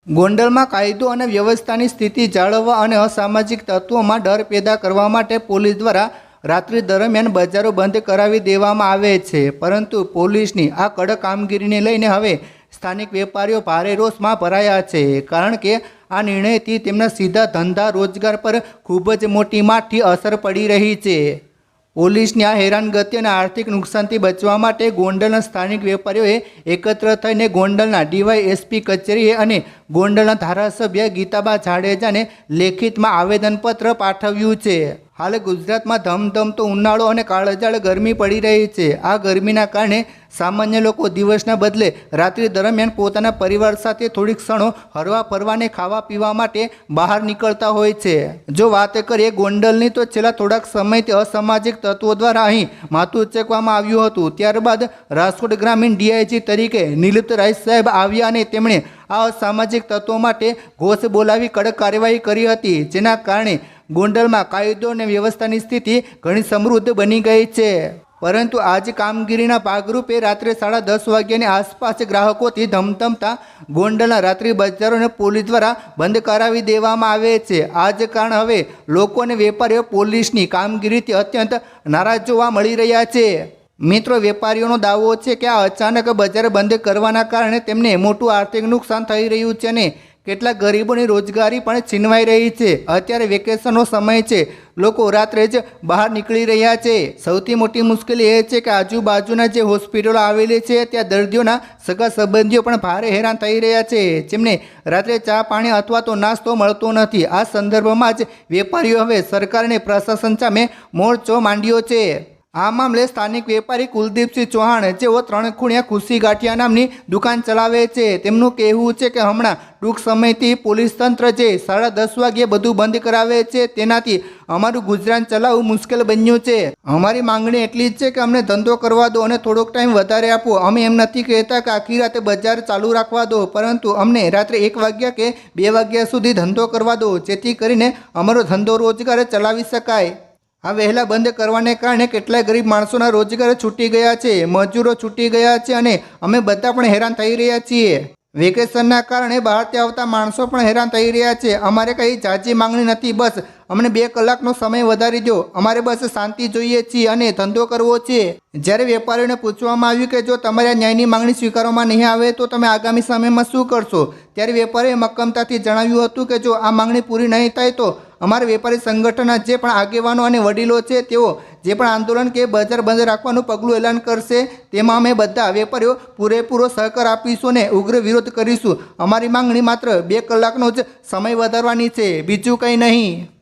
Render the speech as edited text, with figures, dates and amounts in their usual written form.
ગોંડલમાં કાયદો અને વ્યવસ્થાની સ્થિતિ જાળવવા અને અસામાજિક તત્વોમાં ડર પેદા કરવા માટે પોલીસ દ્વારા રાત્રિ દરમિયાન બજારો બંધ કરાવી દેવામાં આવે છે, પરંતુ પોલીસની આ કડક કામગીરીને લઈને હવે સ્થાનિક વેપારીઓ ભારે રોષમાં ભરાયા છે, કારણ કે આ નિર્ણયથી તેમના સીધા ધંધા રોજગાર પર ખૂબ જ મોટી માઠી અસર પડી રહી છે। પોલીસની આ હેરાનગતિ અને આર્થિક નુકસાનથી બચવા માટે ગોંડલના સ્થાનિક વેપારીઓએ એકત્ર થઈને ગોંડલના ડીવાયએસપી કચેરીએ અને ગોંડલના ધારાસભ્ય ગીતાબા જાડેજાને લેખિતમાં આવેદનપત્ર પાઠવ્યું છે। હાલ ગુજરાતમાં ધમધમતો ઉનાળો અને કાળઝાળ ગરમી પડી રહી છે। આ ગરમીના કારણે સામાન્ય લોકો દિવસના બદલે રાત્રિ દરમિયાન પોતાના પરિવાર સાથે થોડીક ક્ષણો હરવા ફરવાને ખાવા પીવા માટે બહાર નીકળતા હોય છે। જો વાત કરીએ ગોંડલની, તો છેલ્લા થોડાક સમયથી અસામાજિક તત્વો દ્વારા અહીં માથું ઉંચકવામાં આવ્યું હતું। ત્યારબાદ રાજકોટ ગ્રામીણ ડીઆઈજી તરીકે નિલિપ્ત રાય સાહેબ આવ્યા અને તેમણે આ અસામાજિક તત્વો માટે ઘોષ બોલાવી કડક કાર્યવાહી કરી હતી, જેના કારણે ગોંડલમાં કાયદો અને વ્યવસ્થાની સ્થિતિ ઘણી સમૃદ્ધ બની ગઈ છે। પરંતુ આજ કામગીરીના ભાગરૂપે રાત્રે 10:30 વાગ્યાની આસપાસ ગ્રાહકોથી ધમધમતા ગોંડલના રાત્રિ બજારોને પોલીસ દ્વારા બંધ કરાવી દેવામાં આવે છે। આ જ કારણ હવે લોકો અને વેપારીઓ પોલીસની કામગીરીથી અત્યંત નારાજ જોવા મળી રહ્યા છે। મિત્રો, વેપારીઓનો દાવો છે કે આ અચાનક બજાર બંધ કરવાના કારણે તેમને મોટું આર્થિક નુકસાન થઈ રહ્યું છે અને કેટલાક ગરીબોની રોજગારી પણ છીનવાઈ રહી છે। અત્યારે વેકેશનનો સમય છે, લોકો રાત્રે જ બહાર નીકળી રહ્યા છે। સૌથી મોટી મુશ્કેલી એ છે કે આજુબાજુના જે હોસ્પિટલો આવેલી છે ત્યાં દર્દીઓના સગા સંબંધીઓ પણ ભારે હેરાન થઈ રહ્યા છે, જેમને રાત્રે ચા પાણી અથવા તો નાસ્તો મળતો નથી। આ સંદર્ભમાં જ વેપારીઓ હવે સરકાર અને પ્રશાસન સામે મોરચો માંડ્યો છે। આ મામલે સ્થાનિક વેપારી કુલદીપસિંહ ચૌહાણ, જેઓ 3 ખૂણિયા ખુશી ગાંઠિયા નામની દુકાન ચલાવે છે, તેમનું કહેવું છે કે હમણાં ટૂંક સમયથી પોલીસ તંત્ર જે 10:30 વાગ્યે બધું બંધ કરાવે છે, તેનાથી અમારું ગુજરાન ચલાવવું મુશ્કેલ બન્યું છે। અમારી માંગણી એટલી જ છે કે અમને ધંધો કરવા દો અને થોડોક ટાઈમ વધારે આપો। અમે એમ નથી કહેતા કે આખી રાતે બજાર ચાલુ રાખવા દો, પરંતુ અમને રાત્રે 1 વાગ્યા કે 2 વાગ્યા સુધી ધંધો કરવા દો, જેથી કરીને અમારો ધંધો રોજગાર ચલાવી શકાય। આ વહેલા બંધ કરવાને કારણે કેટલાય ગરીબ માણસોના રોજગાર છૂટી ગયા છે, મજૂરો છૂટી ગયા છે અને અમે બધા પણ હેરાન થઈ રહ્યા છીએ। વેકેશનના કારણે બહારથી આવતા માણસો પણ હેરાન થઈ રહ્યા છે। અમારે કંઈ ઝાઝી માંગણી નથી, બસ અમને 2 કલાકનો સમય વધારી દો। અમારે બસ શાંતિ જોઈએ છીએ અને ધંધો કરવો છે। જ્યારે વેપારીઓને પૂછવામાં આવ્યું કે જો તમારી આ ન્યાયની માંગણી સ્વીકારવામાં નહીં આવે તો તમે આગામી સમયમાં શું કરશો, ત્યારે વેપારીએ મક્કમતાથી જણાવ્યું હતું કે જો આ માંગણી પૂરી નહીં થાય તો અમારા વેપારી સંગઠનના જે પણ આગેવાનો અને વડીલો છે તેઓ જે પણ આંદોલન કે બજાર બંધ રાખવાનું પગલું એલાન કરશે, તેમાં અમે બધા વેપારીઓ પૂરેપૂરો સહકાર આપીશું અને ઉગ્ર વિરોધ કરીશું। અમારી માંગણી માત્ર 2 કલાકનો જ સમય વધારવાની છે, બીજું કંઈ નહીં।